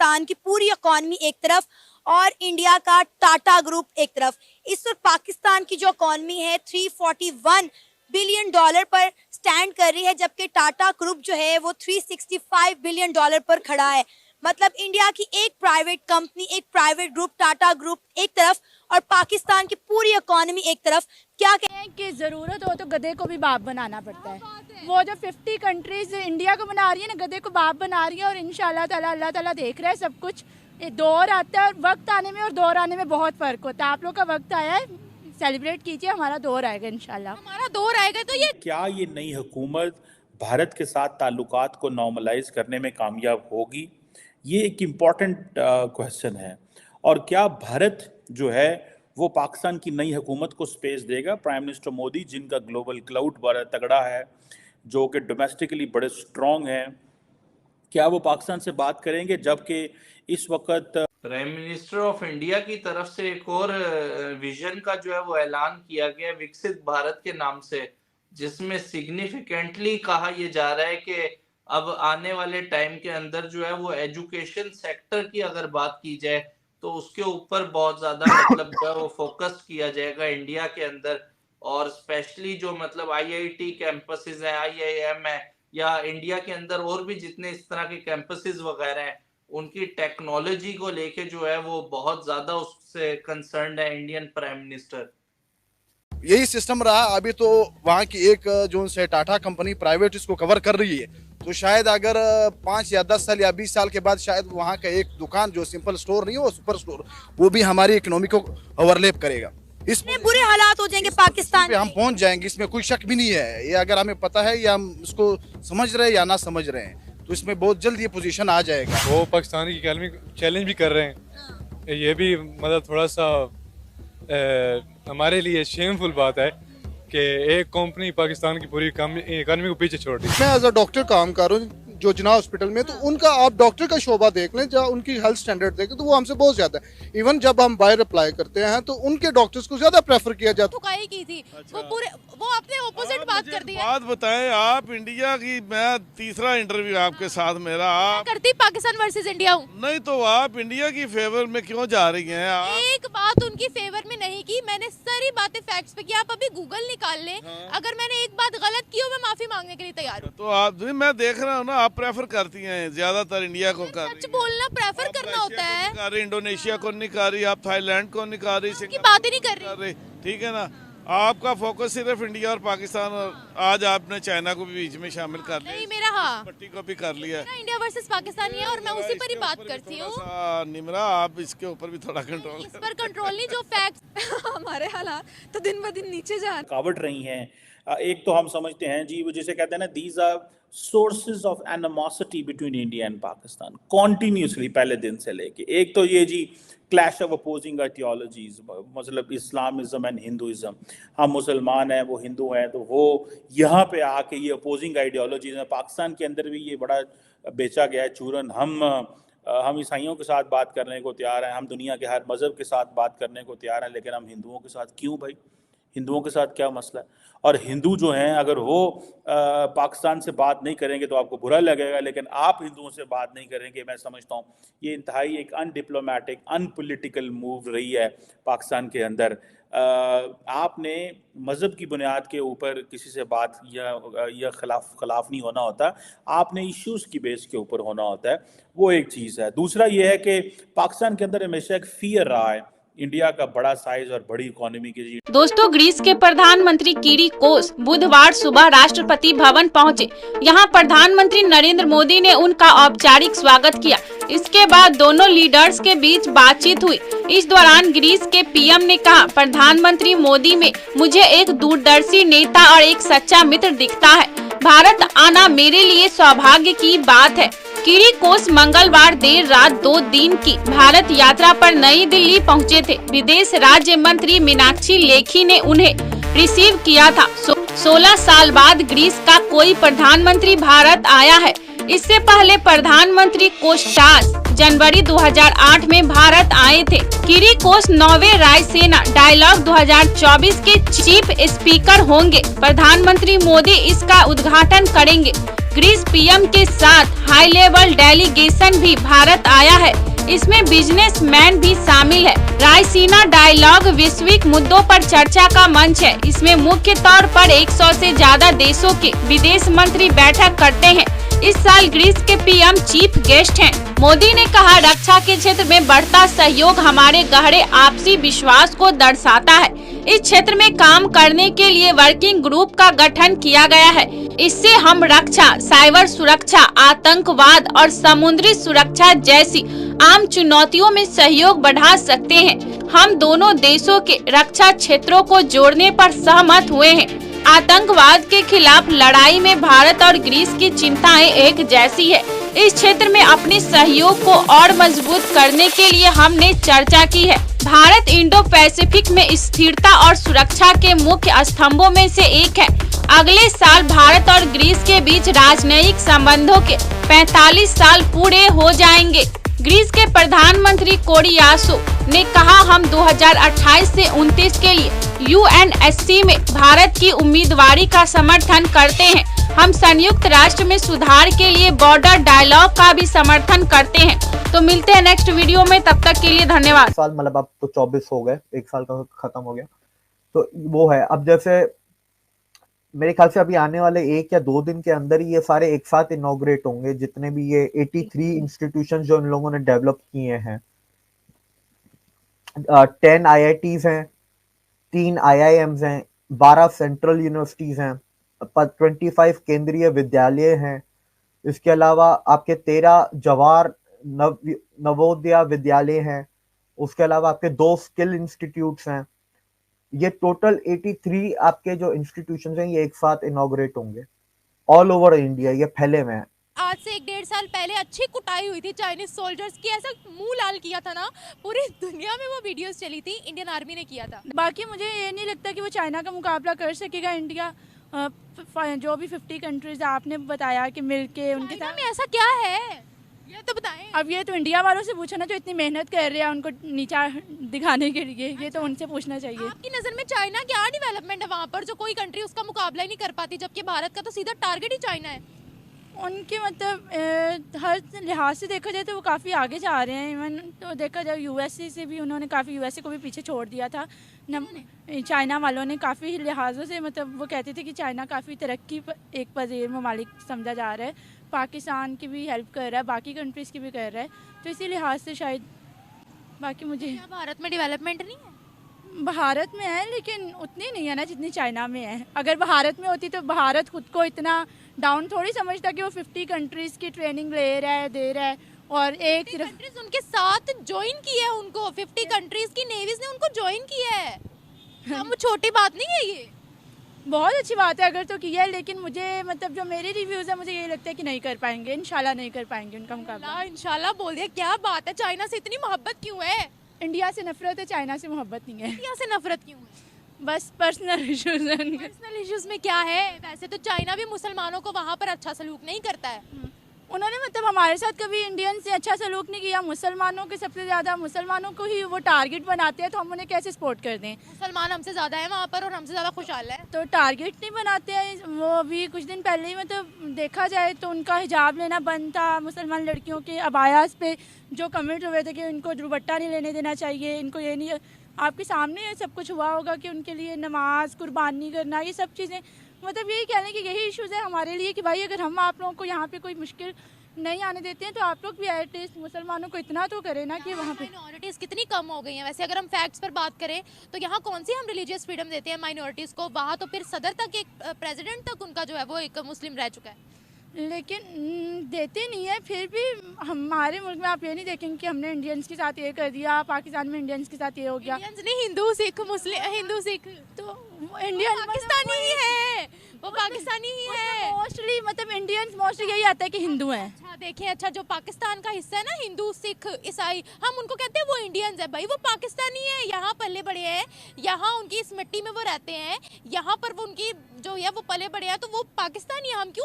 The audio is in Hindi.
पाकिस्तान की पूरी इकॉनमी एक तरफ और इंडिया का टाटा ग्रुप एक तरफ। इस वक्त पाकिस्तान की जो इकॉनमी है 341 बिलियन डॉलर पर स्टैंड कर रही है, जबकि टाटा ग्रुप जो है वो 365 बिलियन डॉलर पर खड़ा है। मतलब इंडिया की एक प्राइवेट कंपनी, एक प्राइवेट ग्रुप टाटा ग्रुप एक तरफ और पाकिस्तान की पूरी इकॉनमी एक तरफ। क्या कहें कि ज़रूरत हो तो गधे को भी बाप बनाना पड़ता है। वो जो 50 कंट्रीज इंडिया को बना रही है ना, गधे को बाप बना रही है। और इंशाल्लाह ताला अल्लाह ताला देख रहा है सब कुछ। ये दौर आता है और वक्त आने में और दौर आने में बहुत फ़र्क होता है। आप लोग का वक्त आया है, सेलिब्रेट कीजिए, हमारा दौर आएगा इंशाल्लाह। हमारा दौर आएगा तो ये क्या ये नई हुकूमत भारत के साथ ताल्लुकात को नॉर्मलाइज करने में कामयाब होगी? ये एक इम्पॉर्टेंट क्वेश्चन है। और क्या भारत जो है वो पाकिस्तान की नई हुकूमत को स्पेस देगा? प्राइम मिनिस्टर मोदी, जिनका ग्लोबल क्लाउड बड़ा तगड़ा है, जो कि डोमेस्टिकली बड़े स्ट्रॉन्ग हैं, क्या वो पाकिस्तान से बात करेंगे? जबकि इस वक्त प्राइम मिनिस्टर ऑफ इंडिया की तरफ से एक और विजन का जो है वो ऐलान किया गया विकसित भारत के नाम से, जिसमें सिग्निफिकेंटली कहा यह जा रहा है कि अब आने वाले टाइम के अंदर जो है वो एजुकेशन सेक्टर की अगर बात की जाए तो उसके ऊपर बहुत ज्यादा मतलब जो है वो फोकस किया जाएगा इंडिया के अंदर। और स्पेशली जो मतलब आईआईटी कैंपसेस है, आईआईएम है, या इंडिया के अंदर और भी जितने इस तरह के कैंपसेस वगैरह हैं, उनकी टेक्नोलॉजी को लेके जो है वो बहुत ज्यादा उससे कंसर्न्ड है इंडियन प्राइम मिनिस्टर। यही सिस्टम रहा अभी तो वहाँ की एक जो से टाटा कंपनी प्राइवेट इसको कवर कर रही है, तो शायद अगर 5 या 10 साल या 20 साल के बाद शायद वहाँ का एक दुकान जो सिंपल स्टोर नहीं हो, सुपर स्टोर, वो भी हमारी इकोनॉमी को ओवरलैप करेगा। इसमें बुरे हालात हो जाएंगे पाकिस्तान पे हम पहुँच जाएंगे, इसमें कोई शक भी नहीं है। ये अगर हमें पता है या हम इसको समझ रहे हैं या ना समझ रहे हैं, तो इसमें बहुत जल्द ये पोजीशन आ जाएगा। वो पाकिस्तान की इकॉनमी चैलेंज भी कर रहे हैं। ये भी मतलब थोड़ा सा हमारे लिए शेमफुल बात है कि एक कंपनी पाकिस्तान की पूरी इकॉनमी को पीछे छोड़ दी। मैं एज अ डॉक्टर काम कर रहा हूँ जो जिना हॉस्पिटल में, तो उनका आप डॉक्टर का शोबा देख लें, जहाँ उनकी हेल्थ स्टैंडर्ड देखें तो वो हमसे बहुत ज्यादा है। इवन जब हम बाहर अप्लाई करते हैं तो उनके डॉक्टर्स को ज्यादा प्रेफर किया जाता है। की थी वो अपने ऑपोजिट बात कर दी है। बात बताएं आप इंडिया की, मैं तीसरा इंटरव्यू आपके साथ मेरा, आप करती पाकिस्तान वर्सेस इंडिया हूँ। नहीं तो आप इंडिया की फेवर में क्यों जा रही हैं? आप एक बात उनकी फेवर में नहीं की, मैंने सारी बातें फैक्ट्स पे की। आप अभी गूगल निकाल लें। अगर मैंने एक बात गलत की हो, मैं माफी मांगने के लिए तैयार हूँ। तो आप, मैं देख रहा हूँ ना, आप प्रेफर करती हैं ज्यादातर इंडिया को। सच बोलना प्रेफर करना होता है। इंडोनेशिया को नहीं कर रही, आप थाईलैंड को नहीं कर रही, की बात ही नहीं कर रही। ठीक है ना, आपका फोकस सिर्फ इंडिया और पाकिस्तान, और आज आपने चाइना को भी बीच में शामिल कर लिया। नहीं, मेरा हाँ, पट्टी को भी कर लिया। इंडिया वर्सेस पाकिस्तान ही है और मैं उसी पर ही बात करती हूँ। निमरा, आप इसके ऊपर भी थोड़ा कंट्रोल, इस पर कंट्रोल नहीं, जो फैक्ट्स हमारे हालात तो दिन ब दिन नीचे जा रुकावट रही हैं। एक तो हम समझते हैं जी, वो जिसे कहते हैं ना, these are sources of animosity between India and Pakistan continuously पहले दिन से लेके। एक तो ये जी क्लैश ऑफ अपोजिंग आइडियोलॉजीज, मतलब इस्लामिज्म एंड हिंदुइज्म। हम मुसलमान हैं, वो हिंदू हैं, तो वो यहाँ पे आके ये अपोजिंग आइडियोलॉजीज हैं। पाकिस्तान के अंदर भी ये बड़ा बेचा गया है चूरन। हम ईसाइयों के साथ बात करने को तैयार हैं, हम दुनिया के हर मज़हब के साथ बात करने को तैयार हैं, लेकिन हम हिंदुओं के साथ क्यों भाई? हिंदुओं के साथ क्या मसला है? और हिंदू जो हैं अगर वो पाकिस्तान से बात नहीं करेंगे तो आपको बुरा लगेगा, लेकिन आप हिंदुओं से बात नहीं करेंगे, मैं समझता हूँ ये इंतहाई एक अनडिप्लोमेटिक, अनपॉलिटिकल मूव रही है पाकिस्तान के अंदर। आपने मज़हब की बुनियाद के ऊपर किसी से बात या खिलाफ नहीं होना होता, आपने इश्यूज़ की बेस के ऊपर होना होता है, वो एक चीज़ है। दूसरा ये है कि पाकिस्तान के अंदर हमेशा एक फियर रहा है इंडिया का बड़ा साइज और बड़ी इकोनॉमी की। दोस्तों, ग्रीस के प्रधानमंत्री किरिकोस बुधवार सुबह राष्ट्रपति भवन पहुंचे। यहां प्रधानमंत्री नरेंद्र मोदी ने उनका औपचारिक स्वागत किया। इसके बाद दोनों लीडर्स के बीच बातचीत हुई। इस दौरान ग्रीस के पीएम ने कहा, प्रधानमंत्री मोदी में मुझे एक दूरदर्शी नेता और एक सच्चा मित्र दिखता है। भारत आना मेरे लिए सौभाग्य की बात है। किरिकोस मंगलवार देर रात 2 दिन की भारत यात्रा पर नई दिल्ली पहुंचे थे। विदेश राज्य मंत्री मीनाक्षी लेखी ने उन्हें रिसीव किया था। 16 साल बाद ग्रीस का कोई प्रधानमंत्री भारत आया है। इससे पहले प्रधानमंत्री कोस्टास जनवरी 2008 में भारत आए थे। किरिकोस नॉर्वे रायसेना डायलॉग 2024 के चीफ स्पीकर होंगे। प्रधानमंत्री मोदी इसका उद्घाटन करेंगे। ग्रीस पीएम के साथ हाई लेवल डेलीगेशन भी भारत आया है। इसमें बिजनेसमैन भी शामिल है। रायसीना डायलॉग वैश्विक मुद्दों पर चर्चा का मंच है। इसमें मुख्य तौर पर 100 से ज्यादा देशों के विदेश मंत्री बैठक करते हैं। इस साल ग्रीस के पीएम चीफ गेस्ट हैं। मोदी ने कहा, रक्षा के क्षेत्र में बढ़ता सहयोग हमारे गहरे आपसी विश्वास को दर्शाता है। इस क्षेत्र में काम करने के लिए वर्किंग ग्रुप का गठन किया गया है। इससे हम रक्षा, साइबर सुरक्षा, आतंकवाद और समुद्री सुरक्षा जैसी आम चुनौतियों में सहयोग बढ़ा सकते हैं। हम दोनों देशों के रक्षा क्षेत्रों को जोड़ने पर सहमत हुए हैं। आतंकवाद के खिलाफ लड़ाई में भारत और ग्रीस की चिंताएं एक जैसी है। इस क्षेत्र में अपने सहयोग को और मजबूत करने के लिए हमने चर्चा की है। भारत इंडो पैसिफिक में स्थिरता और सुरक्षा के मुख्य स्तंभों में से एक है। अगले साल भारत और ग्रीस के बीच राजनयिक संबंधों के 45 साल पूरे हो जाएंगे। ग्रीस के प्रधानमंत्री कोरियासो ने कहा, हम 2028 से 29 के लिए यूएनएससी में भारत की उम्मीदवारी का समर्थन करते हैं। हम संयुक्त राष्ट्र में सुधार के लिए बॉर्डर डायलॉग का भी समर्थन करते हैं। तो मिलते हैं नेक्स्ट वीडियो में, तब तक के लिए धन्यवाद। साल मतलब अब तो 24 हो गए, एक साल का खत्म हो गया, तो वो है। अब जैसे मेरे ख्याल से अभी आने वाले 1 या 2 दिन के अंदर ही ये सारे एक साथ इनॉग्रेट होंगे, जितने भी ये 83 इंस्टीट्यूशन जो इन लोगों ने डेवलप किए हैं। 10 IITs हैं, 3 IIMs हैं, 12 सेंट्रल यूनिवर्सिटीज हैं, 25 केंद्रीय विद्यालय हैं। इसके अलावा आपके 13 जवाहर नवोदय विद्यालय हैं। उसके अलावा आपके 2 स्किल इंस्टीट्यूट्स हैं। ये टोटल 83 आपके जो इंस्टीट्यूशंस हैं, ये एक साथ इनॉग्रेट होंगे ऑल ओवर इंडिया। ये फैले हुए हैं। आज से 1-1.5 साल पहले अच्छी कुटाई हुई थी चाइनीज सोल्जर्स की, ऐसा मुंह लाल किया था ना, पूरी दुनिया में वो वीडियोस चली थी, इंडियन आर्मी ने किया था। बाकी मुझे ये नहीं लगता कि वो चाइना का मुकाबला कर सकेगा इंडिया। जो भी 50 कंट्रीज आपने बताया कि मिलके उनके साथ में ऐसा क्या है ये तो बताएं। अब ये तो इंडिया वालों से पूछो ना, जो इतनी मेहनत कर रहे हैं उनको नीचा दिखाने के लिए, ये तो उनसे पूछना चाहिए। आपकी नज़र में चाइना क्या डेवलपमेंट है वहाँ पर, जो कोई कंट्री उसका मुकाबला ही नहीं कर पाती, जबकि भारत का तो सीधा टारगेट ही चाइना है। उनके मतलब हर लिहाज से देखा जाए तो वो काफ़ी आगे जा रहे हैं। इवन तो देखा जाए यूएसए से भी उन्होंने काफ़ी, यूएसए को भी पीछे छोड़ दिया था। चाइना वालों ने काफ़ी लिहाजों से, मतलब वो कहते थे कि चाइना काफ़ी तरक्की एक पजीर ममालिक समझा जा रहा है। पाकिस्तान की भी हेल्प कर रहा है, बाकी कंट्रीज़ की भी कर रहा है, तो इसी लिहाज से शायद। बाकी मुझे भारत में डेवलपमेंट नहीं है। भारत में है लेकिन उतनी नहीं है ना जितनी चाइना में है। अगर भारत में होती तो भारत खुद को इतना डाउन थोड़ी समझता कि वो 50 कंट्रीज़ की ट्रेनिंग ले रहा है, दे रहा है, और एक सिर्फ कंट्रीज उनके साथ ज्वाइन की है। उनको 50 कंट्रीज की नेवीज ने उनको ज्वाइन किया है। हम छोटी बात नहीं है, ये बहुत अच्छी बात है अगर तो किया है। लेकिन मुझे मतलब जो मेरे रिव्यूज़ है, मुझे यही लगता है कि नहीं कर पाएंगे, इंशाल्लाह नहीं कर पाएंगे उनका मुकाबला। इंशाल्लाह बोल दिया, क्या बात है। चाइना से इतनी मोहब्बत क्यों है? इंडिया से नफरत है, चाइना से मोहब्बत नहीं है। इंडिया से नफरत क्यों है? बस पर्सनल इश्यूज हैं। पर्सनल इश्यूज में क्या है? वैसे तो चाइना भी मुसलमानों को वहाँ पर अच्छा सलूक नहीं करता है। उन्होंने मतलब हमारे साथ कभी इंडियन से अच्छा सलूक नहीं किया। मुसलमानों के सबसे ज़्यादा मुसलमानों को ही वो टारगेट बनाते हैं, तो हम उन्हें कैसे सपोर्ट कर दें? मुसलमान हमसे ज़्यादा है वहाँ पर और हमसे ज़्यादा खुशहाल है, तो टारगेट नहीं बनाते हैं। वो अभी कुछ दिन पहले ही मतलब देखा जाए तो उनका हिजाब लेना बंद था। मुसलमान लड़कियों के अबायास पे जो कमेंट हुए थे कि इनको दुपट्टा नहीं लेने देना चाहिए, इनको ये नहीं, आपके सामने ये सब कुछ हुआ होगा कि उनके लिए नमाज, कुर्बानी करना, ये सब चीज़ें, मतलब यही कहने कि यही इश्यूज़ है हमारे लिए कि भाई अगर हम आप लोगों को यहाँ पे कोई मुश्किल नहीं आने देते हैं तो आप लोग भी एटलीस्ट मुसलमानों को इतना तो करें ना कि वहाँ पे माइनॉरिटीज़ कितनी कम हो गई हैं। वैसे अगर हम फैक्ट्स पर बात करें तो यहाँ कौन सी हम रिलीजियस फ्रीडम देते हैं माइनॉरिटीज़ को? वहाँ तो फिर सदर तक, एक प्रेसिडेंट तक उनका जो है वो एक मुस्लिम रह चुका है। लेकिन देते नहीं है। फिर भी हमारे मुल्क में आप ये नहीं देखेंगे कि हमने इंडियंस के साथ ये कर दिया, पाकिस्तान में इंडियंस के साथ ये हो गया। इंडियंस नहीं, हिंदू सिख मुस्लिम, हिंदू सिख तो इंडियन पाकिस्तानी ही है, वो पाकिस्तानी ही है मोस्टली। मतलब इंडियंस मोस्टली यही आता है कि हिंदू हैं। अच्छा देखें, अच्छा जो पाकिस्तान का हिस्सा है ना, हिंदू सिख ईसाई, हम उनको कहते हैं वो इंडियंस है। भाई वो पाकिस्तानी है, यहाँ पले बड़े हैं, यहाँ उनकी इस मिट्टी में वो रहते हैं, यहाँ पर वो उनकी जो है वो पले बड़े हैं, तो वो पाकिस्तानी है। हम क्यों